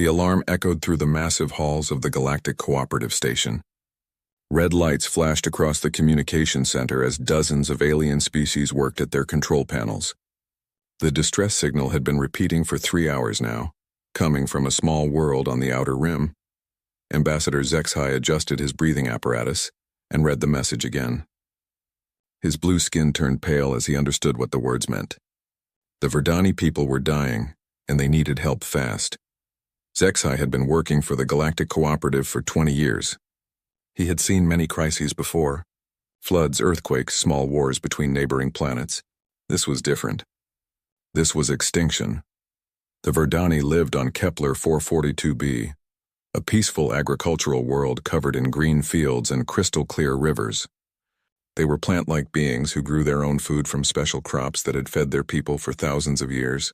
The alarm echoed through the massive halls of the Galactic Cooperative Station. Red lights flashed across the communication center as dozens of alien species worked at their control panels. The distress signal had been repeating for 3 hours now, coming from a small world on the outer rim. Ambassador Zexhai adjusted his breathing apparatus and read the message again. His blue skin turned pale as he understood what the words meant. The Verdani people were dying, and they needed help fast. Zexhai had been working for the Galactic Cooperative for 20 years. He had seen many crises before: floods, earthquakes, small wars between neighboring planets. This was different. This was extinction. The Verdani lived on Kepler 442b, a peaceful agricultural world covered in green fields and crystal-clear rivers. They were plant-like beings who grew their own food from special crops that had fed their people for thousands of years.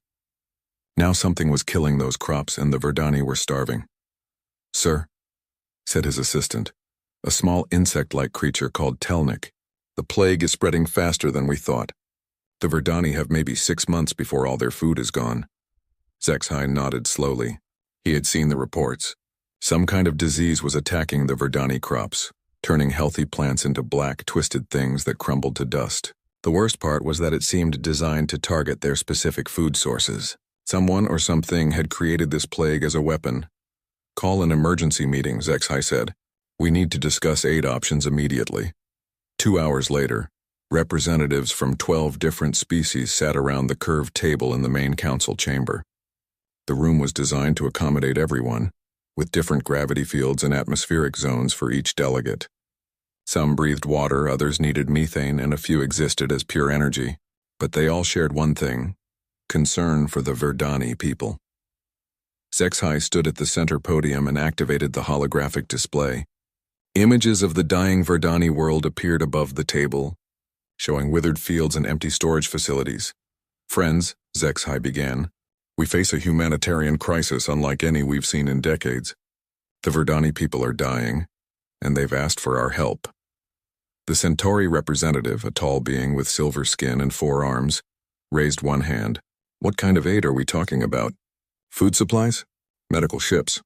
Now something was killing those crops and the Verdani were starving. "Sir," said his assistant, a small insect-like creature called Telnik, "the plague is spreading faster than we thought. The Verdani have maybe 6 months before all their food is gone." Zexhai nodded slowly. He had seen the reports. Some kind of disease was attacking the Verdani crops, turning healthy plants into black, twisted things that crumbled to dust. The worst part was that it seemed designed to target their specific food sources. Someone or something had created this plague as a weapon. "Call an emergency meeting," Zexhai said. "We need to discuss aid options immediately." 2 hours later, representatives from 12 different species sat around the curved table in the main council chamber. The room was designed to accommodate everyone, with different gravity fields and atmospheric zones for each delegate. Some breathed water, others needed methane, and a few existed as pure energy. But they all shared one thing: concern for the Verdani people. Zexhai stood at the center podium and activated the holographic display. Images of the dying Verdani world appeared above the table, showing withered fields and empty storage facilities. "Friends," Zexhai began, "we face a humanitarian crisis unlike any we've seen in decades. The Verdani people are dying, and they've asked for our help." The Centauri representative, a tall being with silver skin and 4 arms, raised one hand. "What kind of aid are we talking about? Food supplies? Medical ships?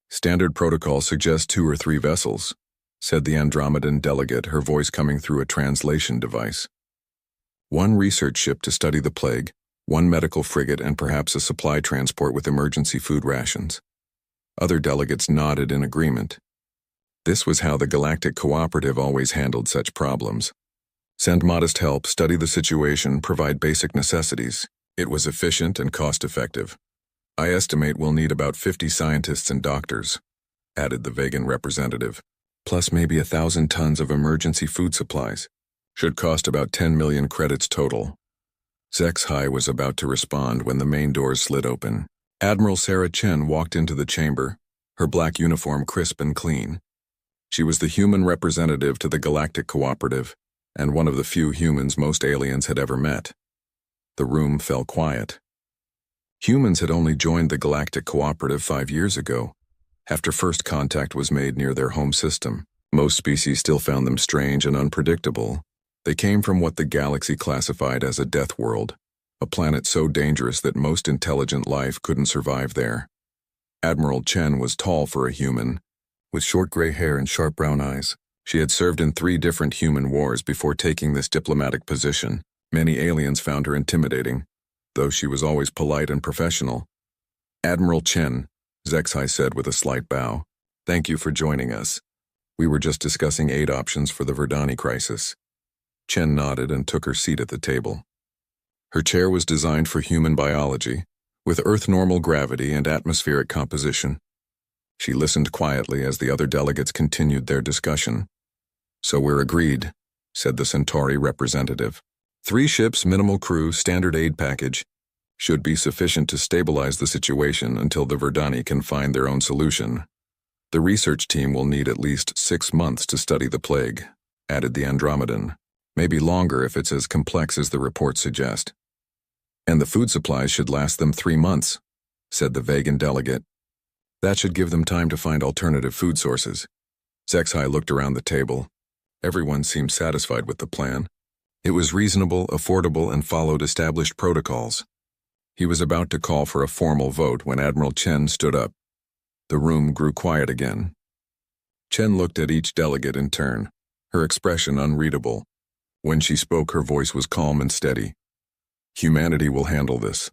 Standard protocol suggests 2 or 3 vessels," said the Andromedan delegate, her voice coming through a translation device. "1 research ship to study the plague, 1 medical frigate, and perhaps a supply transport with emergency food rations." Other delegates nodded in agreement. This was how the Galactic Cooperative always handled such problems. Send modest help, study the situation, provide basic necessities. It was efficient and cost-effective. "I estimate we'll need about 50 scientists and doctors," added the Vegan representative, "plus maybe 1,000 tons of emergency food supplies. Should cost about 10 million credits total." Zexhai was about to respond when the main doors slid open. Admiral Sarah Chen walked into the chamber, her black uniform crisp and clean. She was the human representative to the Galactic Cooperative, and one of the few humans most aliens had ever met. The room fell quiet. Humans had only joined the Galactic Cooperative 5 years ago, after first contact was made near their home system. Most species still found them strange and unpredictable. They came from what the galaxy classified as a death world, a planet so dangerous that most intelligent life couldn't survive there. Admiral Chen was tall for a human, with short gray hair and sharp brown eyes. She had served in 3 different human wars before taking this diplomatic position. Many aliens found her intimidating, though she was always polite and professional. "Admiral Chen," Zexhai said with a slight bow, "thank you for joining us. We were just discussing aid options for the Verdani crisis." Chen nodded and took her seat at the table. Her chair was designed for human biology, with Earth-normal gravity and atmospheric composition. She listened quietly as the other delegates continued their discussion. "So we're agreed," said the Centauri representative. 3 ships, minimal crew, standard aid package. Should be sufficient to stabilize the situation until the Verdani can find their own solution. The research team will need at least 6 months to study the plague," added the Andromedan. "Maybe longer if it's as complex as the reports suggest." "And the food supplies should last them 3 months," said the Vegan delegate. "That should give them time to find alternative food sources." Zexhai looked around the table. Everyone seemed satisfied with the plan. It was reasonable, affordable, and followed established protocols. He was about to call for a formal vote when Admiral Chen stood up. The room grew quiet again. Chen looked at each delegate in turn, her expression unreadable. When she spoke, her voice was calm and steady. Humanity will handle this.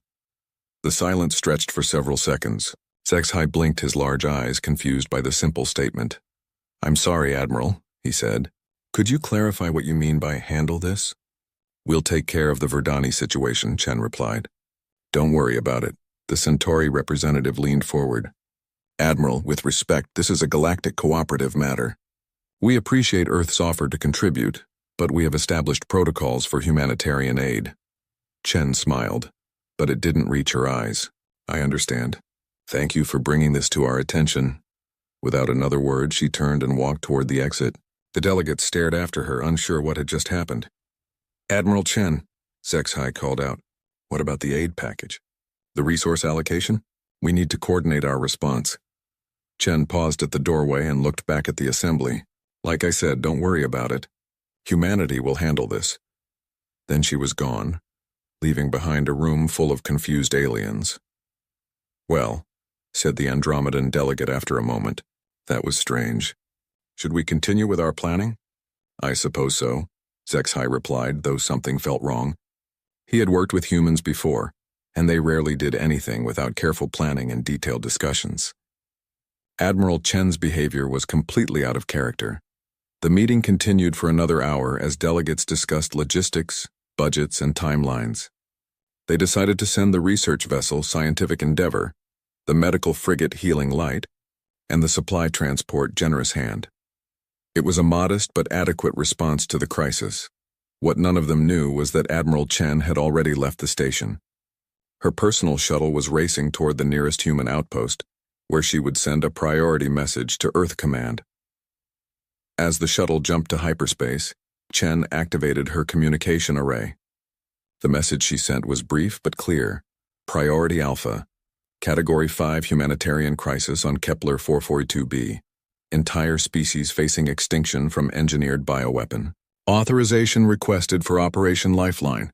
The silence stretched for several seconds. Sci-Fi blinked his large eyes, confused by the simple statement. "I'm sorry, Admiral," he said. "Could you clarify what you mean by handle this?" "We'll take care of the Verdani situation," Chen replied. "Don't worry about it." The Centauri representative leaned forward. "Admiral, with respect, this is a galactic cooperative matter. We appreciate Earth's offer to contribute, but we have established protocols for humanitarian aid." Chen smiled, but it didn't reach her eyes. "I understand. Thank you for bringing this to our attention." Without another word, she turned and walked toward the exit. The delegates stared after her, unsure what had just happened. "Admiral Chen," Sci-Fi called out. "What about the aid package? The resource allocation? We need to coordinate our response." Chen paused at the doorway and looked back at the assembly. "Like I said, don't worry about it. Humanity will handle this." Then she was gone, leaving behind a room full of confused aliens. "Well," said the Andromedan delegate after a moment, "that was strange. Should we continue with our planning?" "I suppose so," Sci-Fi replied, though something felt wrong. He had worked with humans before, and they rarely did anything without careful planning and detailed discussions. Admiral Chen's behavior was completely out of character. The meeting continued for another hour as delegates discussed logistics, budgets, and timelines. They decided to send the research vessel Scientific Endeavor, the medical frigate Healing Light, and the supply transport Generous Hand. It was a modest but adequate response to the crisis. What none of them knew was that Admiral Chen had already left the station. Her personal shuttle was racing toward the nearest human outpost, where she would send a priority message to Earth Command. As the shuttle jumped to hyperspace, Chen activated her communication array. The message she sent was brief but clear. Priority Alpha. Category 5 humanitarian crisis on Kepler 442b. Entire species facing extinction from engineered bioweapon. Authorization requested for Operation Lifeline.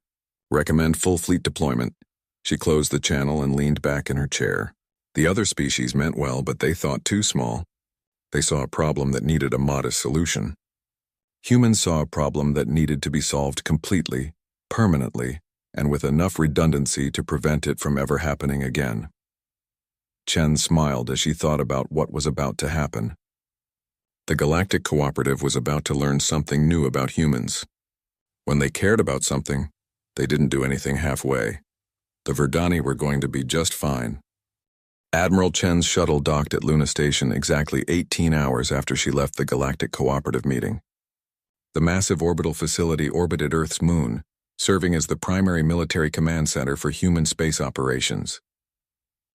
Recommend full fleet deployment. She closed the channel and leaned back in her chair. The other species meant well, but they thought too small. They saw a problem that needed a modest solution. Humans saw a problem that needed to be solved completely, permanently, and with enough redundancy to prevent it from ever happening again. Chen smiled as she thought about what was about to happen. The Galactic Cooperative was about to learn something new about humans. When they cared about something, they didn't do anything halfway. The Verdani were going to be just fine. Admiral Chen's shuttle docked at Luna Station exactly 18 hours after she left the Galactic Cooperative meeting. The massive orbital facility orbited Earth's moon, serving as the primary military command center for human space operations.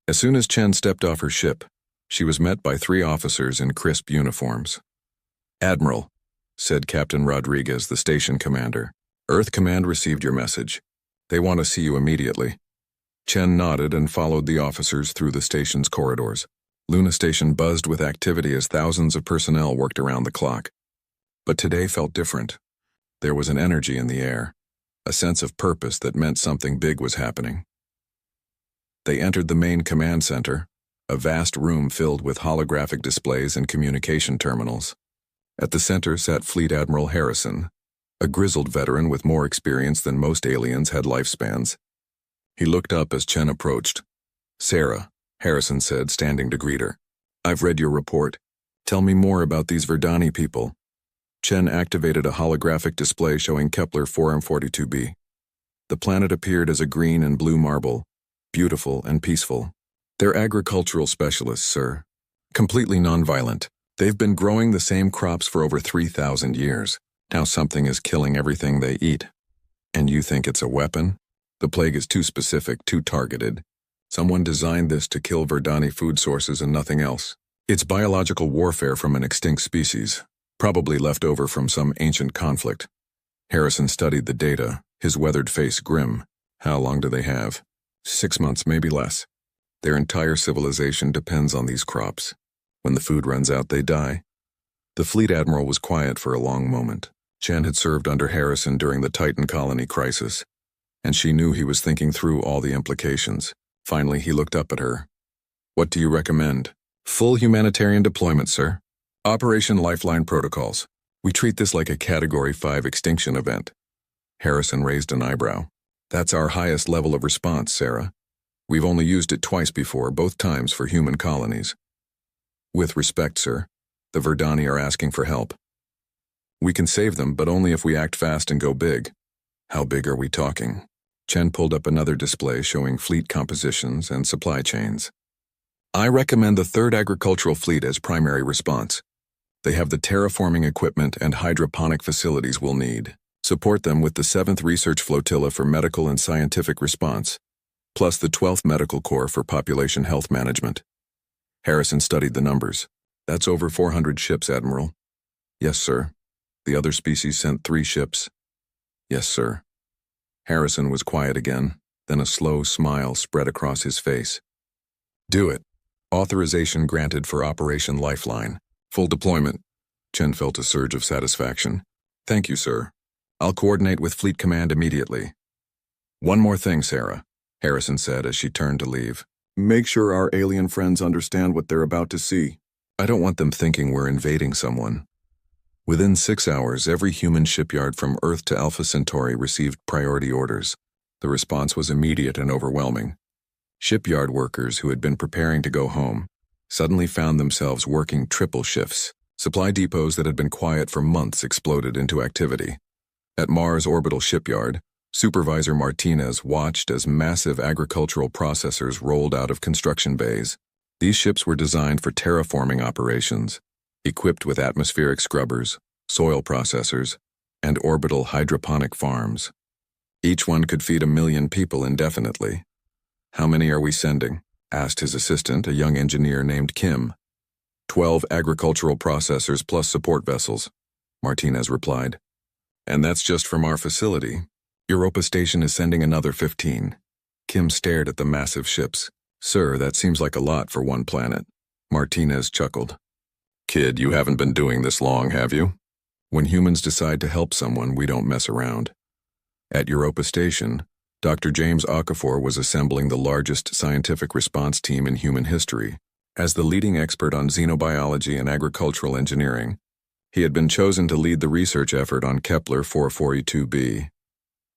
As soon as Chen stepped off her ship, she was met by 3 officers in crisp uniforms. "Admiral," said Captain Rodriguez, the station commander, "Earth Command received your message. They want to see you immediately." Chen nodded and followed the officers through the station's corridors. Luna Station buzzed with activity as thousands of personnel worked around the clock. But today felt different. There was an energy in the air, a sense of purpose that meant something big was happening. They entered the main command center, a vast room filled with holographic displays and communication terminals. At the center sat Fleet Admiral Harrison, a grizzled veteran with more experience than most aliens had lifespans. He looked up as Chen approached. "Sarah," Harrison said, standing to greet her. "I've read your report. Tell me more about these Verdani people." Chen activated a holographic display showing Kepler 442b. The planet appeared as a green and blue marble, beautiful and peaceful. "They're agricultural specialists, sir. Completely nonviolent. They've been growing the same crops for over 3,000 years. Now something is killing everything they eat. And you think it's a weapon? The plague is too specific, too targeted. Someone designed this to kill Verdani food sources and nothing else. It's biological warfare from an extinct species, probably left over from some ancient conflict." Harrison studied the data, his weathered face grim. "How long do they have?" 6 months, maybe less. Their entire civilization depends on these crops. When the food runs out, they die." The fleet admiral was quiet for a long moment. Chen had served under Harrison during the Titan colony crisis, and she knew he was thinking through all the implications. Finally, he looked up at her. "What do you recommend?" Full humanitarian deployment, sir. Operation Lifeline Protocols. We treat this like a Category 5 extinction event. Harrison raised an eyebrow. That's our highest level of response, Sarah. We've only used it twice before, both times for human colonies. With respect, sir, the Verdani are asking for help. We can save them, but only if we act fast and go big. How big are we talking? Chen pulled up another display showing fleet compositions and supply chains. I recommend the 3rd Agricultural Fleet as primary response. They have the terraforming equipment and hydroponic facilities we'll need. Support them with the 7th Research Flotilla for medical and scientific response, plus the 12th Medical Corps for population health management. Harrison studied the numbers. That's over 400 ships, Admiral. Yes, sir. The other species sent 3 ships. Yes, sir. Harrison was quiet again, then a slow smile spread across his face. Do it. Authorization granted for Operation Lifeline. Full deployment. Chen felt a surge of satisfaction. Thank you, sir. I'll coordinate with Fleet Command immediately. One more thing, Sarah, Harrison said as she turned to leave. Make sure our alien friends understand what they're about to see. I don't want them thinking we're invading someone. Within 6 hours, every human shipyard from Earth to Alpha Centauri received priority orders. The response was immediate and overwhelming. Shipyard workers who had been preparing to go home suddenly found themselves working triple shifts. Supply depots that had been quiet for months exploded into activity. At Mars Orbital Shipyard, Supervisor Martinez watched as massive agricultural processors rolled out of construction bays. These ships were designed for terraforming operations, equipped with atmospheric scrubbers, soil processors, and orbital hydroponic farms. Each one could feed 1 million people indefinitely. How many are we sending? Asked his assistant, a young engineer named Kim. 12 agricultural processors plus support vessels, Martinez replied. And that's just from our facility. Europa Station is sending another 15. Kim stared at the massive ships. Sir, that seems like a lot for one planet. Martinez chuckled. Kid, you haven't been doing this long, have you? When humans decide to help someone, we don't mess around. At Europa Station, Dr. James Okafor was assembling the largest scientific response team in human history. As the leading expert on xenobiology and agricultural engineering, he had been chosen to lead the research effort on Kepler 442b.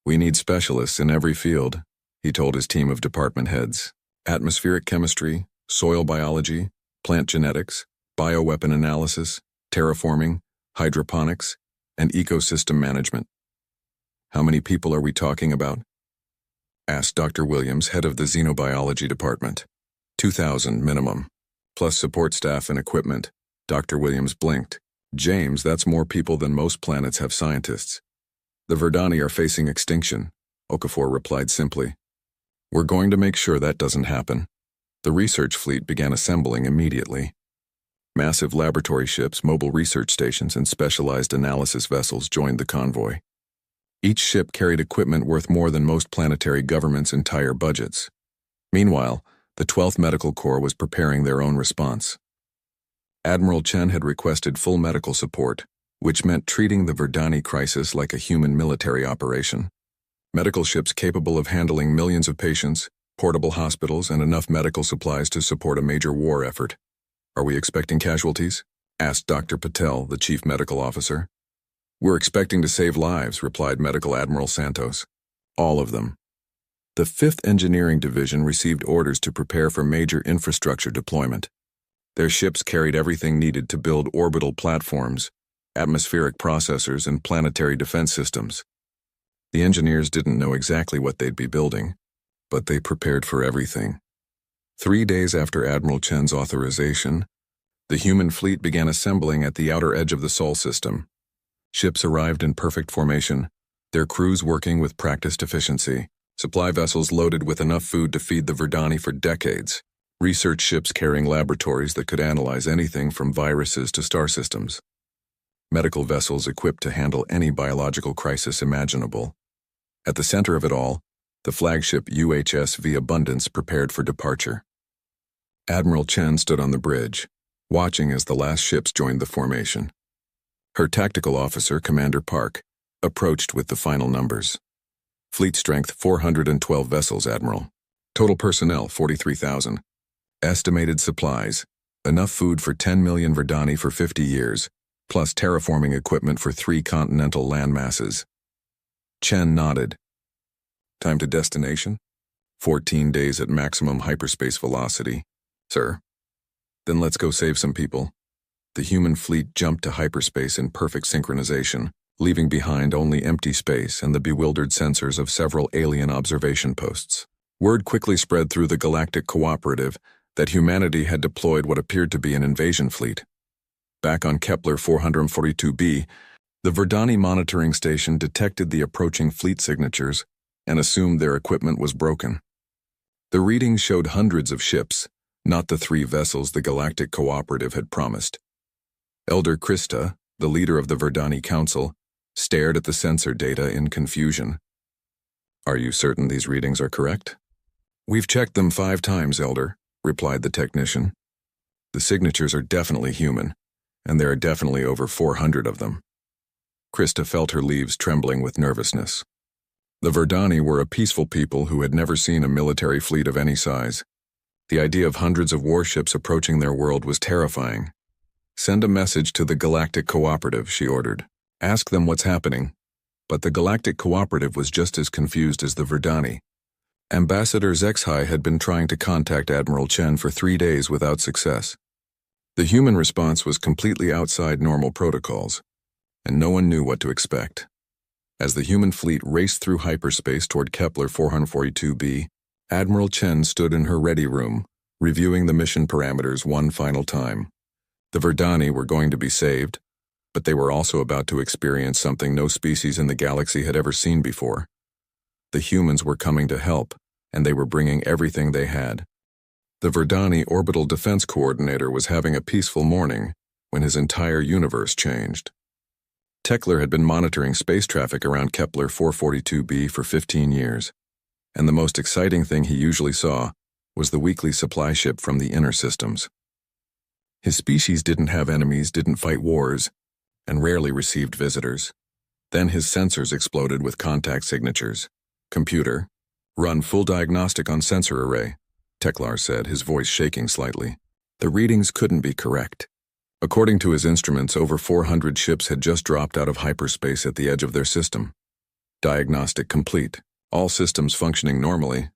We need specialists in every field, he told his team of department heads. Atmospheric chemistry, soil biology, plant genetics, bioweapon analysis, terraforming, hydroponics, and ecosystem management. How many people are we talking about? Asked Dr. Williams, head of the xenobiology department. 2,000 minimum, plus support staff and equipment. Dr. Williams blinked. James, that's more people than most planets have scientists. The Verdani are facing extinction, Okafor replied simply. We're going to make sure that doesn't happen. The research fleet began assembling immediately. Massive laboratory ships, mobile research stations, and specialized analysis vessels joined the convoy. Each ship carried equipment worth more than most planetary governments' entire budgets. Meanwhile, the 12th Medical Corps was preparing their own response. Admiral Chen had requested full medical support, which meant treating the Verdani crisis like a human military operation. Medical ships capable of handling millions of patients, portable hospitals, and enough medical supplies to support a major war effort. Are we expecting casualties? Asked Dr. Patel, the chief medical officer. We're expecting to save lives, replied Medical Admiral Santos. All of them. The 5th Engineering Division received orders to prepare for major infrastructure deployment. Their ships carried everything needed to build orbital platforms, atmospheric processors, and planetary defense systems. The engineers didn't know exactly what they'd be building, but they prepared for everything. 3 days after Admiral Chen's authorization, the human fleet began assembling at the outer edge of the Sol system. Ships arrived in perfect formation, their crews working with practiced efficiency, supply vessels loaded with enough food to feed the Verdani for decades, research ships carrying laboratories that could analyze anything from viruses to star systems, medical vessels equipped to handle any biological crisis imaginable. At the center of it all, the flagship UHS V Abundance prepared for departure. Admiral Chen stood on the bridge, watching as the last ships joined the formation. Her tactical officer, Commander Park, approached with the final numbers. Fleet strength 412 vessels, Admiral. Total personnel 43,000. Estimated supplies Enough food for 10 million Verdani for 50 years, plus terraforming equipment for 3 continental landmasses. Chen nodded. Time to destination? 14 days at maximum hyperspace velocity, sir. Then let's go save some people. The human fleet jumped to hyperspace in perfect synchronization, leaving behind only empty space and the bewildered sensors of several alien observation posts. Word quickly spread through the Galactic Cooperative that humanity had deployed what appeared to be an invasion fleet. Back on Kepler 442b, the Verdani monitoring station detected the approaching fleet signatures and assumed their equipment was broken. The readings showed hundreds of ships, not the 3 vessels the Galactic Cooperative had promised. Elder Krista, the leader of the Verdani Council, stared at the sensor data in confusion. Are you certain these readings are correct? We've checked them 5 times, Elder, replied the technician. The signatures are definitely human, and there are definitely over 400 of them. Krista felt her leaves trembling with nervousness. The Verdani were a peaceful people who had never seen a military fleet of any size. The idea of hundreds of warships approaching their world was terrifying. Send a message to the Galactic Cooperative, she ordered. Ask them what's happening. But the Galactic Cooperative was just as confused as the Verdani. Ambassador Zexhai had been trying to contact Admiral Chen for 3 days without success. The human response was completely outside normal protocols, and no one knew what to expect. As the human fleet raced through hyperspace toward Kepler 442b, Admiral Chen stood in her ready room, reviewing the mission parameters one final time. The Verdani were going to be saved, but they were also about to experience something no species in the galaxy had ever seen before. The humans were coming to help, and they were bringing everything they had. The Verdani Orbital Defense Coordinator was having a peaceful morning when his entire universe changed. Tekler had been monitoring space traffic around Kepler 442b for 15 years, and the most exciting thing he usually saw was the weekly supply ship from the inner systems. His species didn't have enemies, didn't fight wars, and rarely received visitors. Then his sensors exploded with contact signatures. Computer, run full diagnostic on sensor array, Teklar said, his voice shaking slightly. The readings couldn't be correct. According to his instruments, over 400 ships had just dropped out of hyperspace at the edge of their system. Diagnostic complete. All systems functioning normally,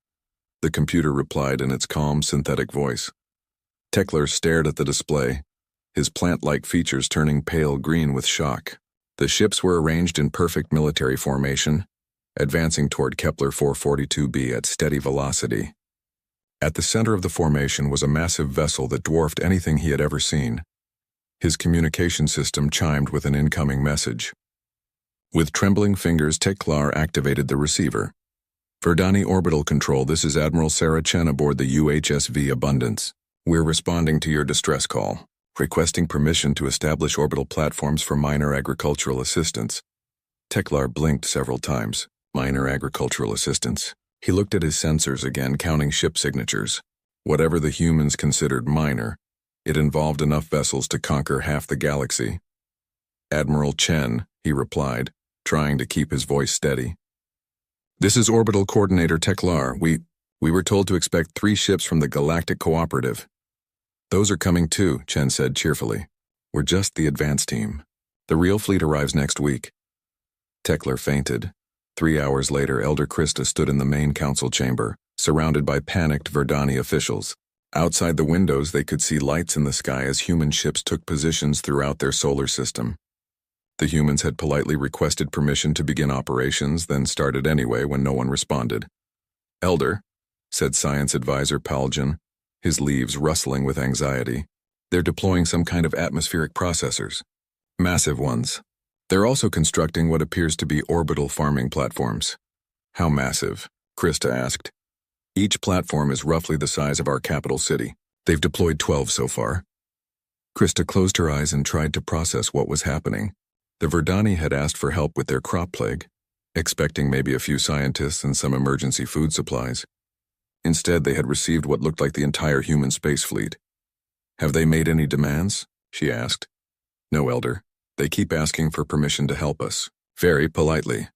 the computer replied in its calm, synthetic voice. Tekler stared at the display, his plant-like features turning pale green with shock. The ships were arranged in perfect military formation, advancing toward Kepler 442b at steady velocity. At the center of the formation was a massive vessel that dwarfed anything he had ever seen. His communication system chimed with an incoming message. With trembling fingers, Teklar activated the receiver. Verdani Orbital Control, this is Admiral Sarah Chen aboard the UHSV Abundance. We're responding to your distress call, requesting permission to establish orbital platforms for minor agricultural assistance. Teklar blinked several times. Minor agricultural assistance. He looked at his sensors again, counting ship signatures. Whatever the humans considered minor, it involved enough vessels to conquer half the galaxy. Admiral Chen, he replied, trying to keep his voice steady. This is Orbital Coordinator Teklar. We were told to expect 3 ships from the Galactic Cooperative. Those are coming too, Chen said cheerfully. We're just the advance team. The real fleet arrives next week. Teklar fainted. 3 hours later, Elder Krista stood in the main council chamber, surrounded by panicked Verdani officials. Outside the windows, they could see lights in the sky as human ships took positions throughout their solar system. The humans had politely requested permission to begin operations, then started anyway when no one responded. Elder, said Science Advisor Paljan, his leaves rustling with anxiety. They're deploying some kind of atmospheric processors. Massive ones. They're also constructing what appears to be orbital farming platforms. How massive? Krista asked. Each platform is roughly the size of our capital city. They've deployed 12 so far. Krista closed her eyes and tried to process what was happening. The Verdani had asked for help with their crop plague, expecting maybe a few scientists and some emergency food supplies. Instead, they had received what looked like the entire human space fleet. Have they made any demands? She asked. No, Elder. They keep asking for permission to help us, very politely.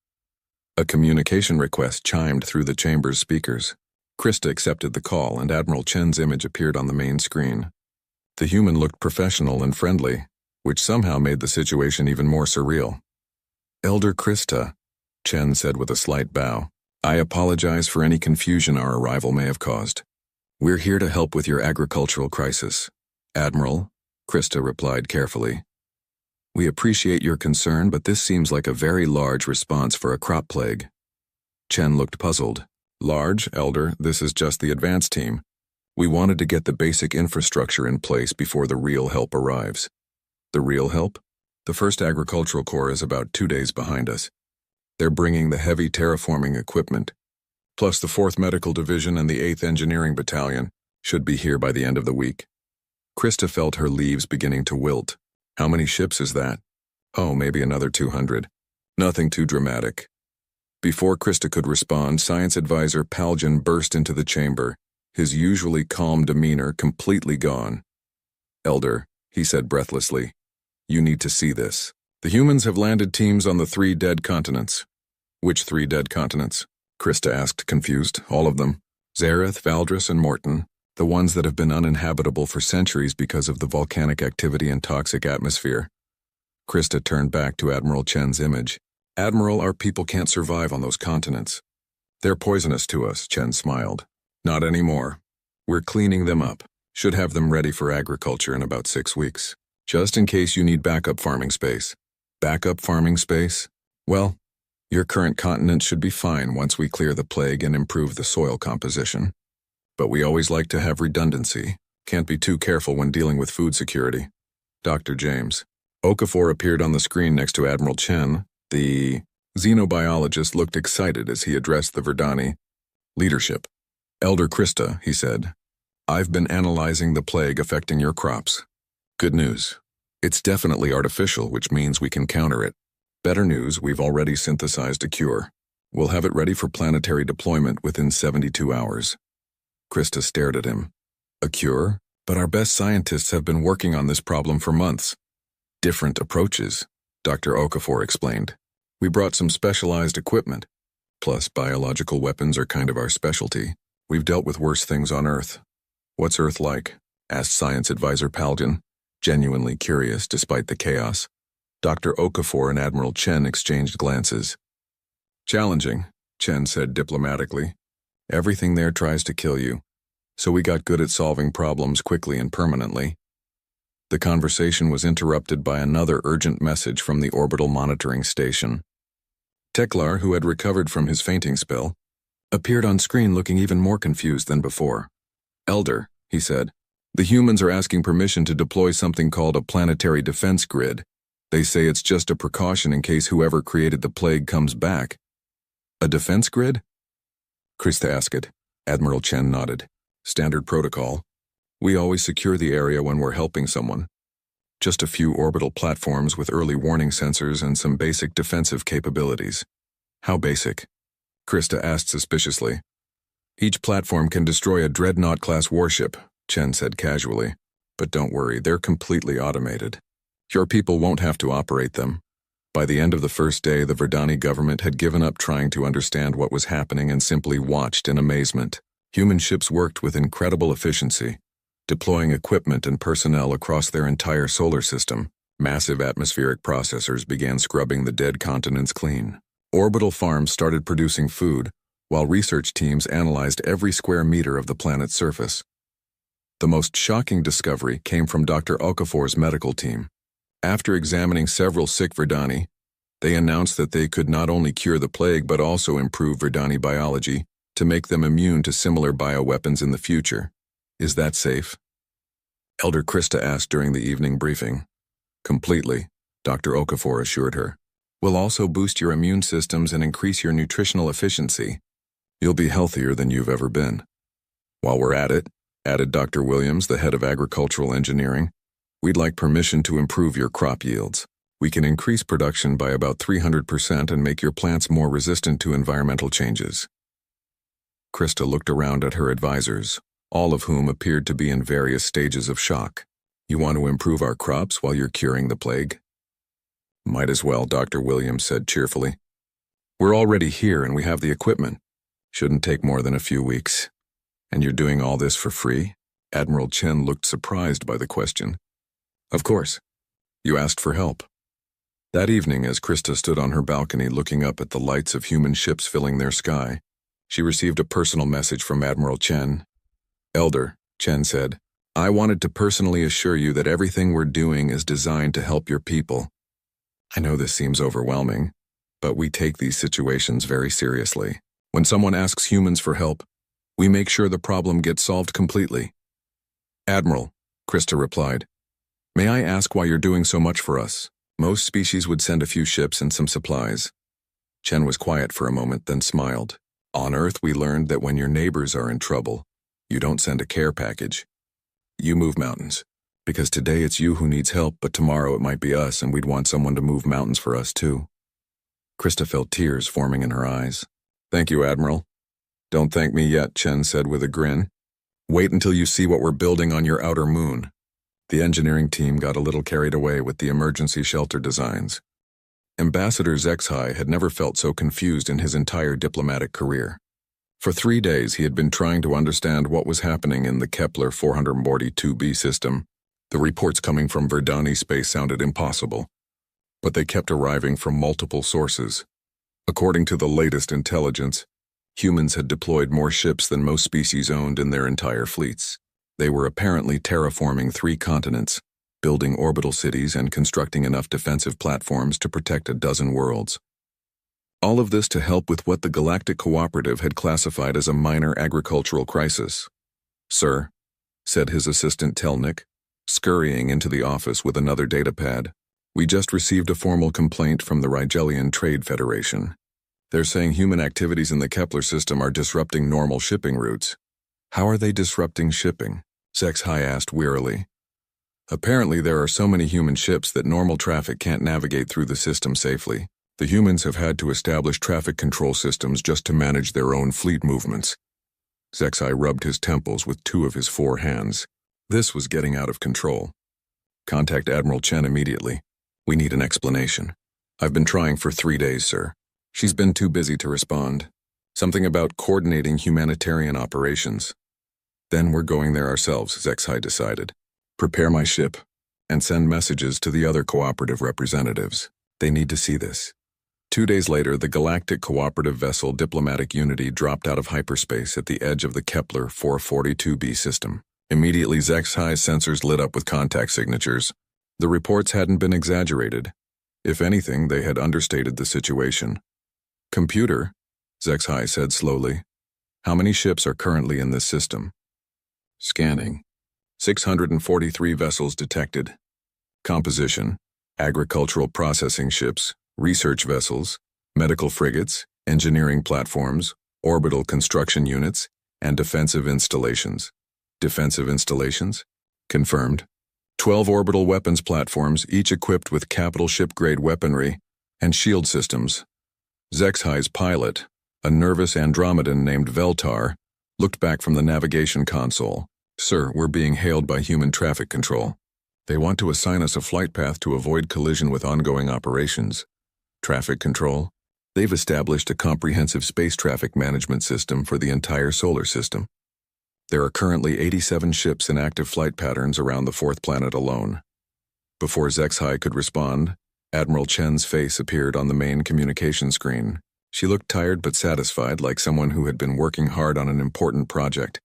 A communication request chimed through the chamber's speakers. Krista accepted the call, and Admiral Chen's image appeared on the main screen. The human looked professional and friendly, which somehow made the situation even more surreal. "Elder Krista," Chen said with a slight bow, "I apologize for any confusion our arrival may have caused. We're here to help with your agricultural crisis." "Admiral," Krista replied carefully, "we appreciate your concern, but this seems like a very large response for a crop plague." Chen looked puzzled. "Large, Elder, this is just the advance team. We wanted to get the basic infrastructure in place before the real help arrives." "The real help?" "The 1st Agricultural Corps is about 2 days behind us. They're bringing the heavy terraforming equipment, plus the 4th Medical Division and the 8th Engineering Battalion should be here by the end of the week." Krista felt her leaves beginning to wilt. "How many ships is that?" "Oh, maybe another 200. Nothing too dramatic." Before Krista could respond, Science Advisor Paljan burst into the chamber, his usually calm demeanor completely gone. "Elder," he said breathlessly, "you need to see this. The humans have landed teams on the 3 dead continents." "Which 3 dead continents?" Krista asked, confused. "All of them. Zareth, Valdris, and Morton. The ones that have been uninhabitable for centuries because of the volcanic activity and toxic atmosphere." Krista turned back to Admiral Chen's image. "Admiral, our people can't survive on those continents." "They're poisonous to us," Chen smiled. "Not anymore. We're cleaning them up. Should have them ready for agriculture in about 6 weeks. Just in case you need backup farming space." "Backup farming space?" "Well, your current continent should be fine once we clear the plague and improve the soil composition. But we always like to have redundancy. Can't be too careful when dealing with food security." "Dr. James." Okafor appeared on the screen next to Admiral Chen. The xenobiologist looked excited as he addressed the Verdani. "Leadership. Elder Krista," he said, "I've been analyzing the plague affecting your crops. Good news. It's definitely artificial, which means we can counter it. Better news, we've already synthesized a cure. We'll have it ready for planetary deployment within 72 hours. Krista stared at him. "A cure? But our best scientists have been working on this problem for months." "Different approaches," Dr. Okafor explained. "We brought some specialized equipment. Plus, biological weapons are kind of our specialty. We've dealt with worse things on Earth." "What's Earth like?" asked Science Advisor Paljan, genuinely curious despite the chaos. Dr. Okafor and Admiral Chen exchanged glances. "Challenging," Chen said diplomatically. "Everything there tries to kill you, so we got good at solving problems quickly and permanently." The conversation was interrupted by another urgent message from the orbital monitoring station. Teklar, who had recovered from his fainting spell, appeared on screen looking even more confused than before. "Elder," he said, "the humans are asking permission to deploy something called a planetary defense grid. They say it's just a precaution in case whoever created the plague comes back." "A defense grid?" Krista asked. Admiral Chen nodded. "Standard protocol. We always secure the area when we're helping someone. Just a few orbital platforms with early warning sensors and some basic defensive capabilities." "How basic?" Krista asked suspiciously. "Each platform can destroy a Dreadnought-class warship," Chen said casually. "But don't worry, they're completely automated. Your people won't have to operate them." By the end of the first day, the Verdani government had given up trying to understand what was happening and simply watched in amazement. Human ships worked with incredible efficiency, deploying equipment and personnel across their entire solar system. Massive atmospheric processors began scrubbing the dead continents clean. Orbital farms started producing food, while research teams analyzed every square meter of the planet's surface. The most shocking discovery came from Dr. Okafor's medical team. After examining several sick Verdani, they announced that they could not only cure the plague but also improve Verdani biology to make them immune to similar bioweapons in the future. "Is that safe?" Elder Krista asked during the evening briefing. "Completely," Dr. Okafor assured her. "We'll also boost your immune systems and increase your nutritional efficiency. You'll be healthier than you've ever been. While we're at it," added Dr. Williams, the head of agricultural engineering, "we'd like permission to improve your crop yields. We can increase production by about 300% and make your plants more resistant to environmental changes." Krista looked around at her advisors, all of whom appeared to be in various stages of shock. "You want to improve our crops while you're curing the plague?" "Might as well," Dr. Williams said cheerfully. "We're already here and we have the equipment. Shouldn't take more than a few weeks. And you're doing all this for free?" Admiral Chen looked surprised by the question. Of course. You asked for help. That evening, as Krista stood on her balcony looking up at the lights of human ships filling their sky, she received a personal message from Admiral Chen. Elder, Chen said, I wanted to personally assure you that everything we're doing is designed to help your people. I know this seems overwhelming, but we take these situations very seriously. When someone asks humans for help, we make sure the problem gets solved completely. Admiral, Krista replied, may I ask why you're doing so much for us? Most species would send a few ships and some supplies. Chen was quiet for a moment, then smiled. On Earth, we learned that when your neighbors are in trouble, you don't send a care package. You move mountains. Because today it's you who needs help, but tomorrow it might be us, and we'd want someone to move mountains for us too. Krista felt tears forming in her eyes. Thank you, Admiral. Don't thank me yet, Chen said with a grin. Wait until you see what we're building on your outer moon. The engineering team got a little carried away with the emergency shelter designs. Ambassador Zexhai had never felt so confused in his entire diplomatic career. For 3 days, he had been trying to understand what was happening in the Kepler 442b system. The reports coming from Verdani space sounded impossible, but they kept arriving from multiple sources. According to the latest intelligence, humans had deployed more ships than most species owned in their entire fleets. They were apparently terraforming 3 continents, building orbital cities and constructing enough defensive platforms to protect a dozen worlds. All of this to help with what the Galactic Cooperative had classified as a minor agricultural crisis. Sir, said his assistant Telnik, scurrying into the office with another datapad, we just received a formal complaint from the Rigelian Trade Federation. They're saying human activities in the Kepler system are disrupting normal shipping routes. How are they disrupting shipping? Zexhai asked wearily. Apparently there are so many human ships that normal traffic can't navigate through the system safely. The humans have had to establish traffic control systems just to manage their own fleet movements. Zexhai rubbed his temples with 2 of his 4 hands. This was getting out of control. Contact Admiral Chen immediately. We need an explanation. I've been trying for 3 days, sir. She's been too busy to respond. Something about coordinating humanitarian operations. Then we're going there ourselves, Zexhai decided. Prepare my ship, and send messages to the other cooperative representatives. They need to see this. 2 days later, the Galactic Cooperative vessel Diplomatic Unity dropped out of hyperspace at the edge of the Kepler 442b system. Immediately, Zexhai's sensors lit up with contact signatures. The reports hadn't been exaggerated. If anything, they had understated the situation. Computer, Zexhai said slowly, how many ships are currently in this system? Scanning. 643 vessels detected. Composition: agricultural processing ships, research vessels, medical frigates, engineering platforms, orbital construction units, and defensive installations. Defensive installations? Confirmed. 12 orbital weapons platforms, each equipped with capital ship-grade weaponry and shield systems. Zexhai's pilot, a nervous Andromedan named Veltar, looked back from the navigation console. Sir, we're being hailed by human traffic control. They want to assign us a flight path to avoid collision with ongoing operations. Traffic control? They've established a comprehensive space traffic management system for the entire solar system. There are currently 87 ships in active flight patterns around the 4th planet alone. Before Zexhai could respond, Admiral Chen's face appeared on the main communication screen. She looked tired but satisfied, like someone who had been working hard on an important project.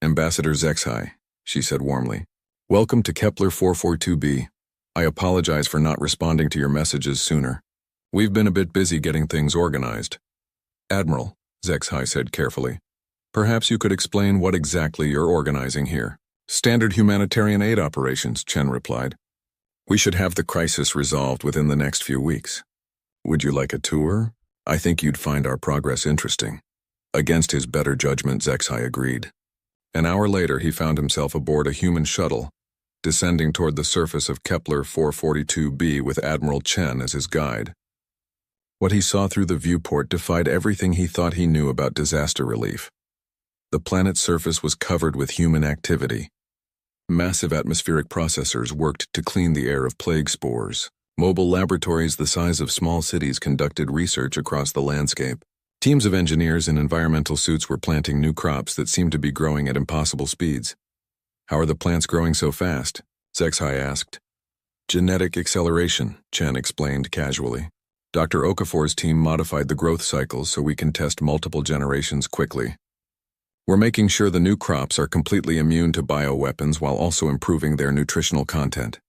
Ambassador Zexhai, she said warmly. Welcome to Kepler 442b. I apologize for not responding to your messages sooner. We've been a bit busy getting things organized. Admiral, Zexhai said carefully, perhaps you could explain what exactly you're organizing here. Standard humanitarian aid operations, Chen replied. We should have the crisis resolved within the next few weeks. Would you like a tour? I think you'd find our progress interesting. Against his better judgment, Zexhai agreed. An hour later, he found himself aboard a human shuttle, descending toward the surface of Kepler 442b with Admiral Chen as his guide. What he saw through the viewport defied everything he thought he knew about disaster relief. The planet's surface was covered with human activity. Massive atmospheric processors worked to clean the air of plague spores. Mobile laboratories the size of small cities conducted research across the landscape. Teams of engineers in environmental suits were planting new crops that seemed to be growing at impossible speeds. How are the plants growing so fast? Zexhai asked. Genetic acceleration, Chen explained casually. Dr. Okafor's team modified the growth cycles so we can test multiple generations quickly. We're making sure the new crops are completely immune to bioweapons while also improving their nutritional content.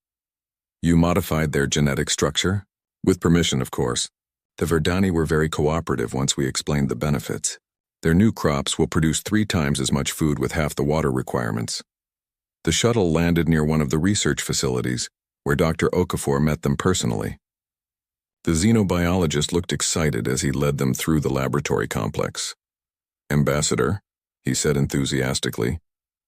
You modified their genetic structure? With permission, of course. The Verdani were very cooperative once we explained the benefits. Their new crops will produce 3 times as much food with half the water requirements. The shuttle landed near one of the research facilities, where Dr. Okafor met them personally. The xenobiologist looked excited as he led them through the laboratory complex. Ambassador, he said enthusiastically,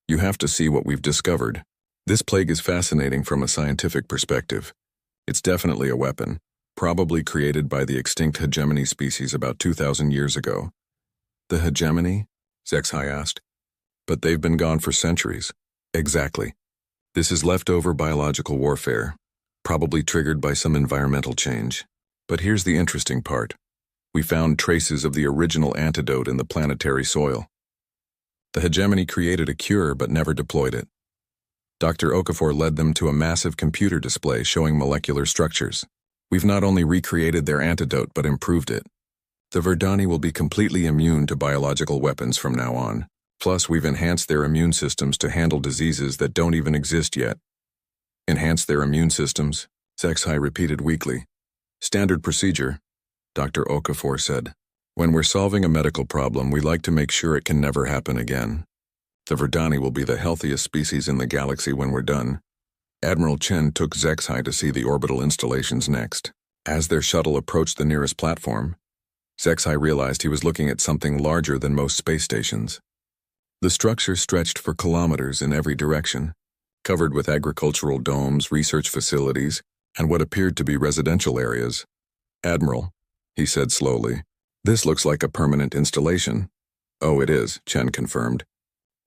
you have to see what we've discovered. This plague is fascinating from a scientific perspective. It's definitely a weapon, probably created by the extinct hegemony species about 2,000 years ago. The hegemony? Zexhai asked. But they've been gone for centuries. Exactly. This is leftover biological warfare, probably triggered by some environmental change. But here's the interesting part. We found traces of the original antidote in the planetary soil. The hegemony created a cure but never deployed it. Dr. Okafor led them to a massive computer display showing molecular structures. We've not only recreated their antidote but improved it. The Verdani will be completely immune to biological weapons from now on. Plus, we've enhanced their immune systems to handle diseases that don't even exist yet. Enhance their immune systems? Zexhai repeated weakly. Standard procedure, Dr. Okafor said. When we're solving a medical problem, we like to make sure it can never happen again. The Verdani will be the healthiest species in the galaxy when we're done. Admiral Chen took Zexhai to see the orbital installations next. As their shuttle approached the nearest platform, Zexhai realized he was looking at something larger than most space stations. The structure stretched for kilometers in every direction, covered with agricultural domes, research facilities, and what appeared to be residential areas. Admiral, he said slowly, this looks like a permanent installation. Oh, it is, Chen confirmed.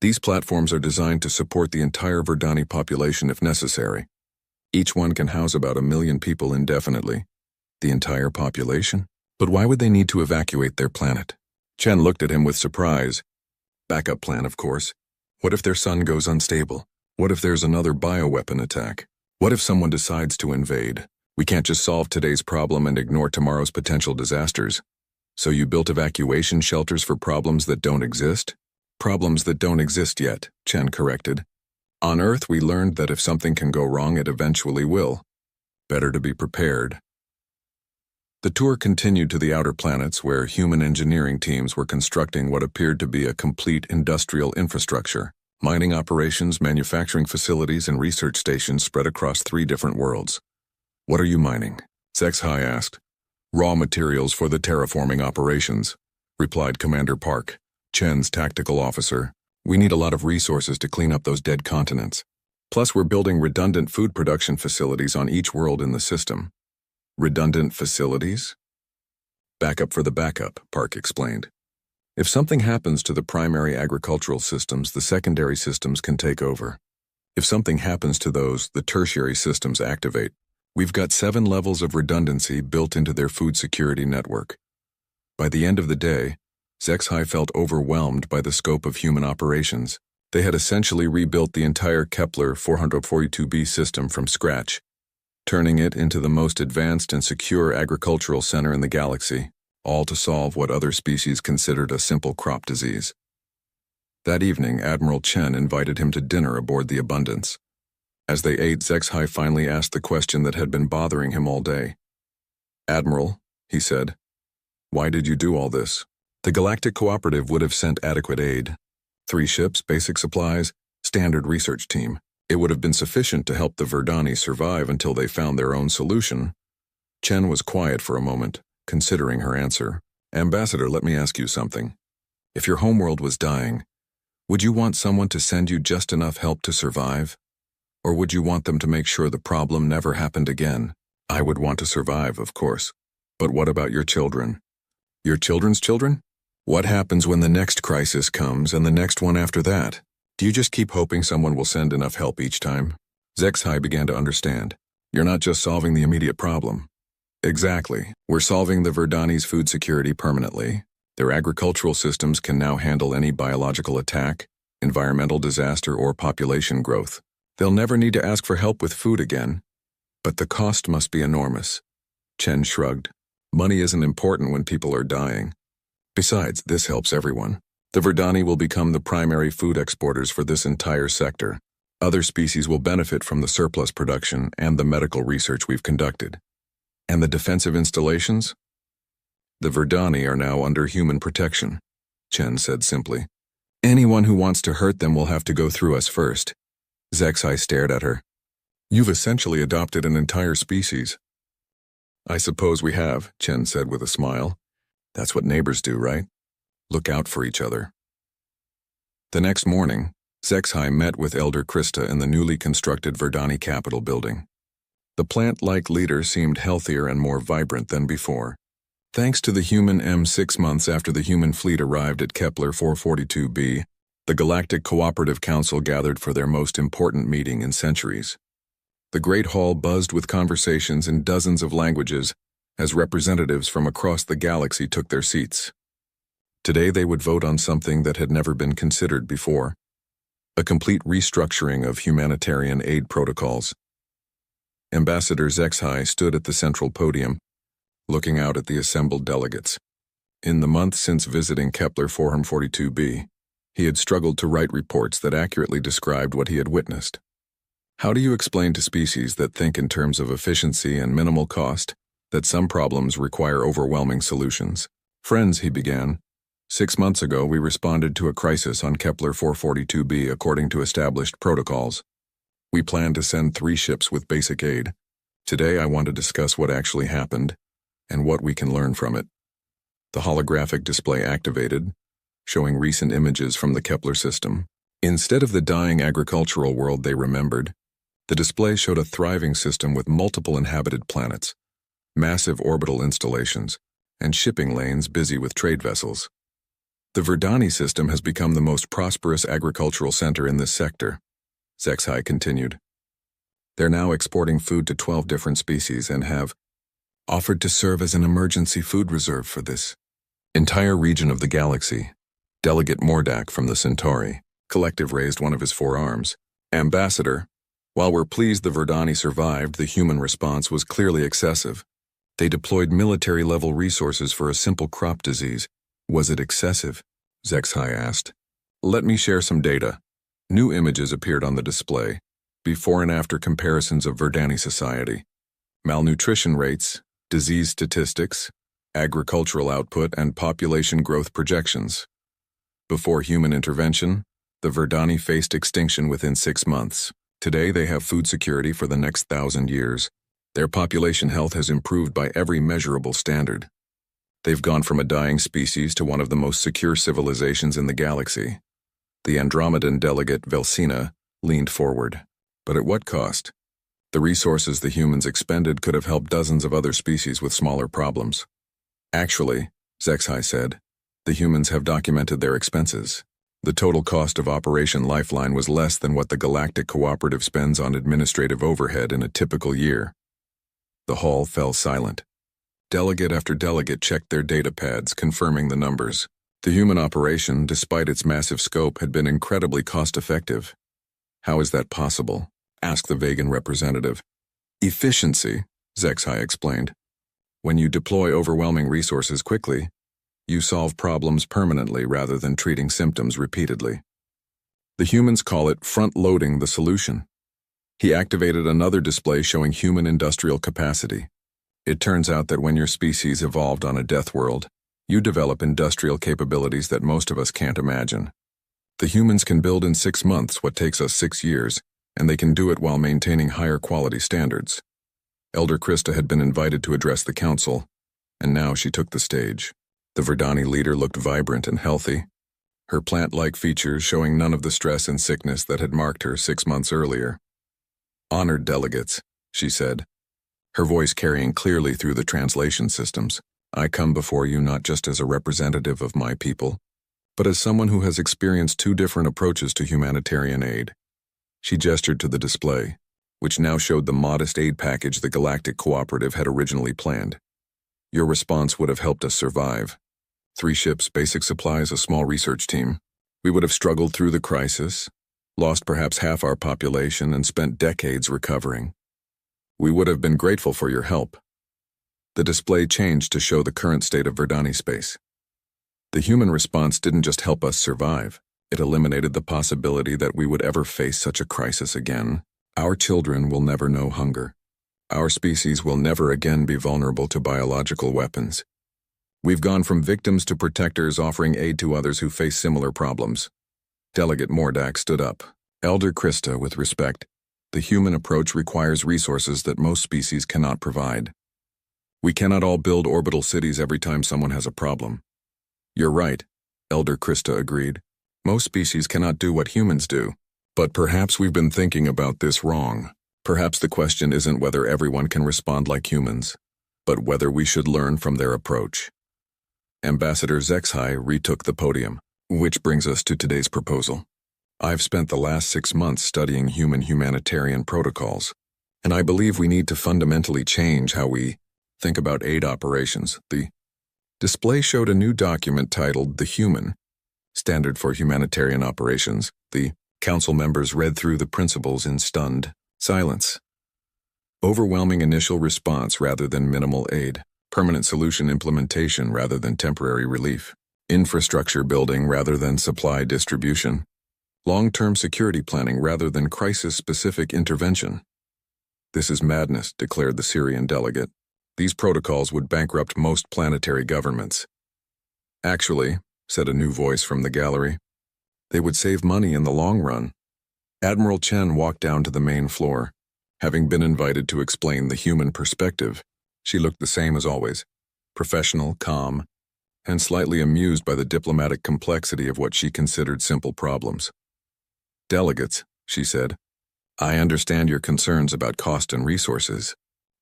These platforms are designed to support the entire Verdani population if necessary. Each one can house about 1 million people indefinitely. The entire population? But why would they need to evacuate their planet? Chen looked at him with surprise. Backup plan, of course. What if their sun goes unstable? What if there's another bioweapon attack? What if someone decides to invade? We can't just solve today's problem and ignore tomorrow's potential disasters. So you built evacuation shelters for problems that don't exist? Problems that don't exist yet, Chen corrected. On Earth, we learned that if something can go wrong, it eventually will. Better to be prepared. The tour continued to the outer planets where human engineering teams were constructing what appeared to be a complete industrial infrastructure. Mining operations, manufacturing facilities, and research stations spread across 3 different worlds. What are you mining? Zexhai asked. Raw materials for the terraforming operations, replied Commander Park, Chen's tactical officer. We need a lot of resources to clean up those dead continents. Plus, we're building redundant food production facilities on each world in the system. Redundant facilities? Backup for the backup, Park explained. If something happens to the primary agricultural systems, the secondary systems can take over. If something happens to those, the tertiary systems activate. We've got 7 levels of redundancy built into their food security network. By the end of the day, Zexhai felt overwhelmed by the scope of human operations. They had essentially rebuilt the entire Kepler 442b system from scratch, turning it into the most advanced and secure agricultural center in the galaxy, all to solve what other species considered a simple crop disease. That evening, Admiral Chen invited him to dinner aboard the Abundance. As they ate, Zexhai finally asked the question that had been bothering him all day. Admiral, he said, why did you do all this? The Galactic Cooperative would have sent adequate aid. 3 ships, basic supplies, standard research team. It would have been sufficient to help the Verdani survive until they found their own solution. Chen was quiet for a moment, considering her answer. Ambassador, let me ask you something. If your homeworld was dying, would you want someone to send you just enough help to survive? Or would you want them to make sure the problem never happened again? I would want to survive, of course. But what about your children? Your children's children? What happens when the next crisis comes and the next one after that? Do you just keep hoping someone will send enough help each time? Zexhai began to understand. You're not just solving the immediate problem. Exactly. We're solving the Verdani's food security permanently. Their agricultural systems can now handle any biological attack. environmental disaster, or population growth. They'll never need to ask for help with food again. But the cost must be enormous. Chen shrugged. Money isn't important when people are dying. Besides, this helps everyone. The Verdani will become the primary food exporters for this entire sector. Other species will benefit from the surplus production and the medical research we've conducted. And the defensive installations? The Verdani are now under human protection, Chen said simply. Anyone who wants to hurt them will have to go through us first. Zexai stared at her. You've essentially adopted an entire species. I suppose we have, Chen said with a smile. That's what neighbors do, right? Look out for each other. The next morning, Zexai met with Elder Krista in the newly constructed Verdani Capitol building. The plant-like leader seemed healthier and more vibrant than before. Thanks to the human M 6 months after the human fleet arrived at Kepler 442b, the Galactic Cooperative Council gathered for their most important meeting in centuries. The Great Hall buzzed with conversations in dozens of languages as representatives from across the galaxy took their seats. Today they would vote on something that had never been considered before: a complete restructuring of humanitarian aid protocols. Ambassador Zexai stood at the central podium, looking out at the assembled delegates. In the month since visiting Kepler 442b, he had struggled to write reports that accurately described what he had witnessed. How do you explain to species that think in terms of efficiency and minimal cost that some problems require overwhelming solutions? Friends, he began. 6 months ago, we responded to a crisis on Kepler 442b according to established protocols. We planned to send 3 ships with basic aid. Today, I want to discuss what actually happened and what we can learn from it. The holographic display activated, showing recent images from the Kepler system. Instead of the dying agricultural world they remembered, the display showed a thriving system with multiple inhabited planets, massive orbital installations, and shipping lanes busy with trade vessels. The Verdani system has become the most prosperous agricultural center in this sector, Zexai continued. They're now exporting food to 12 different species and have offered to serve as an emergency food reserve for this entire region of the galaxy. Delegate Mordak from the Centauri Collective raised one of his 4 arms. Ambassador, while we're pleased the Verdani survived, the human response was clearly excessive. They deployed military-level resources for a simple crop disease. Was it excessive? Zexai asked. Let me share some data. New images appeared on the display, before and after comparisons of Verdani society. Malnutrition rates, disease statistics, agricultural output, and population growth projections. Before human intervention, the Verdani faced extinction within 6 months. Today they have food security for the next 1,000 years. Their population health has improved by every measurable standard. They've gone from a dying species to one of the most secure civilizations in the galaxy. The Andromedan delegate Velsina leaned forward. But at what cost? The resources the humans expended could have helped dozens of other species with smaller problems. Actually, Zexai said, the humans have documented their expenses. The total cost of Operation Lifeline was less than what the Galactic Cooperative spends on administrative overhead in a typical year. The hall fell silent. Delegate after delegate checked their data pads, confirming the numbers. The human operation, despite its massive scope, had been incredibly cost-effective. How is that possible? Asked the Vegan representative. Efficiency, Zexai explained. When you deploy overwhelming resources quickly, you solve problems permanently rather than treating symptoms repeatedly. The humans call it front-loading the solution. He activated another display showing human industrial capacity. It turns out that when your species evolved on a death world, you develop industrial capabilities that most of us can't imagine. The humans can build in 6 months what takes us 6 years, and they can do it while maintaining higher quality standards. Elder Krista had been invited to address the council, and now she took the stage. The Verdani leader looked vibrant and healthy, her plant-like features showing none of the stress and sickness that had marked her 6 months earlier. Honored delegates, she said, her voice carrying clearly through the translation systems. I come before you not just as a representative of my people, but as someone who has experienced 2 different approaches to humanitarian aid. She gestured to the display, which now showed the modest aid package the Galactic Cooperative had originally planned. Your response would have helped us survive. 3 ships, basic supplies, a small research team. We would have struggled through the crisis, lost perhaps half our population, and spent decades recovering. We would have been grateful for your help. The display changed to show the current state of Verdani space. The human response didn't just help us survive, it eliminated the possibility that we would ever face such a crisis again. Our children will never know hunger. Our species will never again be vulnerable to biological weapons. We've gone from victims to protectors, offering aid to others who face similar problems. Delegate Mordak stood up. Elder Krista, with respect, the human approach requires resources that most species cannot provide. We cannot all build orbital cities every time someone has a problem. You're right, Elder Krista agreed. Most species cannot do what humans do. But perhaps we've been thinking about this wrong. Perhaps the question isn't whether everyone can respond like humans, but whether we should learn from their approach. Ambassador Zexhai retook the podium, which brings us to today's proposal. I've spent the last 6 months studying human humanitarian protocols, and I believe we need to fundamentally change how we think about aid operations. The display showed a new document titled The Human Standard for Humanitarian Operations. The council members read through the principles in stunned silence. Overwhelming initial response rather than minimal aid. Permanent solution implementation rather than temporary relief. Infrastructure building rather than supply distribution. Long-term security planning rather than crisis-specific intervention. This is madness, declared the Syrian delegate. These protocols would bankrupt most planetary governments. Actually, said a new voice from the gallery, they would save money in the long run. Admiral Chen walked down to the main floor. Having been invited to explain the human perspective, she looked the same as always, professional, calm, and slightly amused by the diplomatic complexity of what she considered simple problems. Delegates, she said, I understand your concerns about cost and resources.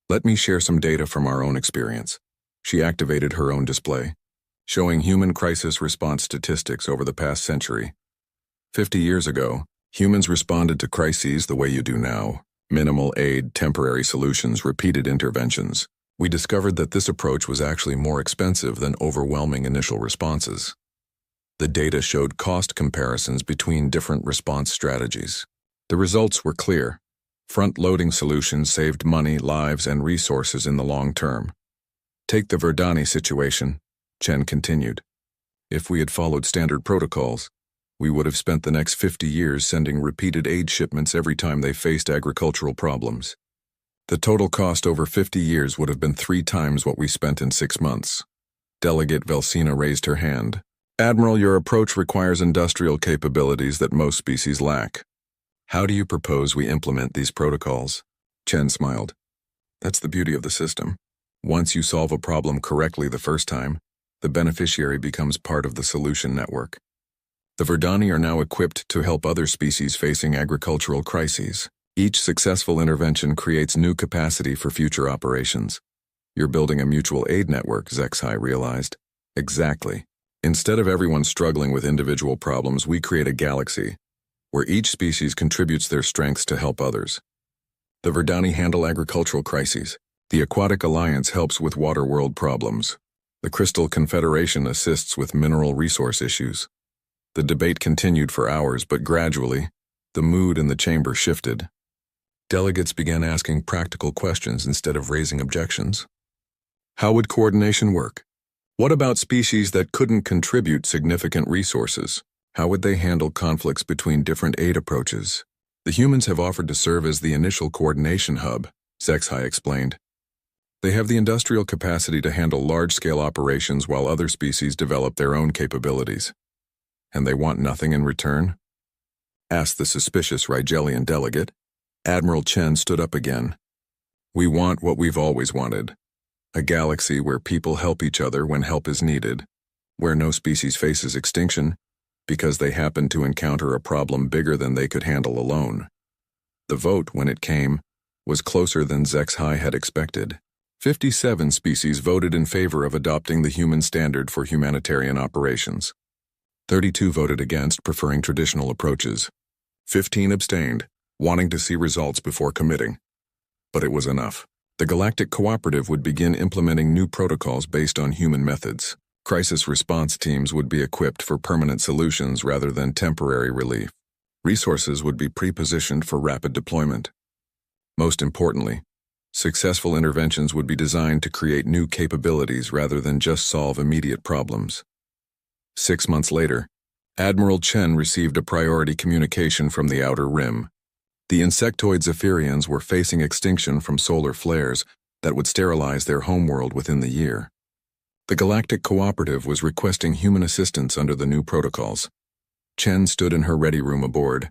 Let me share some data from our own experience. She activated her own display, showing human crisis response statistics over the past century. 50 years ago, humans responded to crises the way you do now. Minimal aid, temporary solutions, repeated interventions. We discovered that this approach was actually more expensive than overwhelming initial responses. The data showed cost comparisons between different response strategies. The results were clear. Front-loading solutions saved money, lives, and resources in the long term. Take the Verdani situation, Chen continued. If we had followed standard protocols, we would have spent the next 50 years sending repeated aid shipments every time they faced agricultural problems. The total cost over 50 years would have been 3 times what we spent in 6 months. Delegate Velsina raised her hand. Admiral, your approach requires industrial capabilities that most species lack. How do you propose we implement these protocols? Chen smiled. That's the beauty of the system. Once you solve a problem correctly the first time, the beneficiary becomes part of the solution network. The Verdani are now equipped to help other species facing agricultural crises. Each successful intervention creates new capacity for future operations. You're building a mutual aid network, Zexhai realized. Exactly. Instead of everyone struggling with individual problems, we create a galaxy, where each species contributes their strengths to help others. The Verdani handle agricultural crises. The Aquatic Alliance helps with water world problems. The Crystal Confederation assists with mineral resource issues. The debate continued for hours, but gradually, the mood in the chamber shifted. Delegates began asking practical questions instead of raising objections. How would coordination work? What about species that couldn't contribute significant resources? How would they handle conflicts between different aid approaches? The humans have offered to serve as the initial coordination hub, Zexhai explained. They have the industrial capacity to handle large-scale operations while other species develop their own capabilities. And they want nothing in return? Asked the suspicious Rigelian delegate. Admiral Chen stood up again. We want what we've always wanted. A galaxy where people help each other when help is needed, where no species faces extinction because they happen to encounter a problem bigger than they could handle alone. The vote, when it came, was closer than Zexhai had expected. 57 species voted in favor of adopting the human standard for humanitarian operations. 32 voted against, preferring traditional approaches. 15 abstained, wanting to see results before committing. But it was enough. The Galactic Cooperative would begin implementing new protocols based on human methods. Crisis response teams would be equipped for permanent solutions rather than temporary relief. Resources would be pre-positioned for rapid deployment. Most importantly, successful interventions would be designed to create new capabilities rather than just solve immediate problems. 6 months later, Admiral Chen received a priority communication from the Outer Rim. The insectoid Zephyrians were facing extinction from solar flares that would sterilize their homeworld within the year. The Galactic Cooperative was requesting human assistance under the new protocols. Chen stood in her ready room aboard,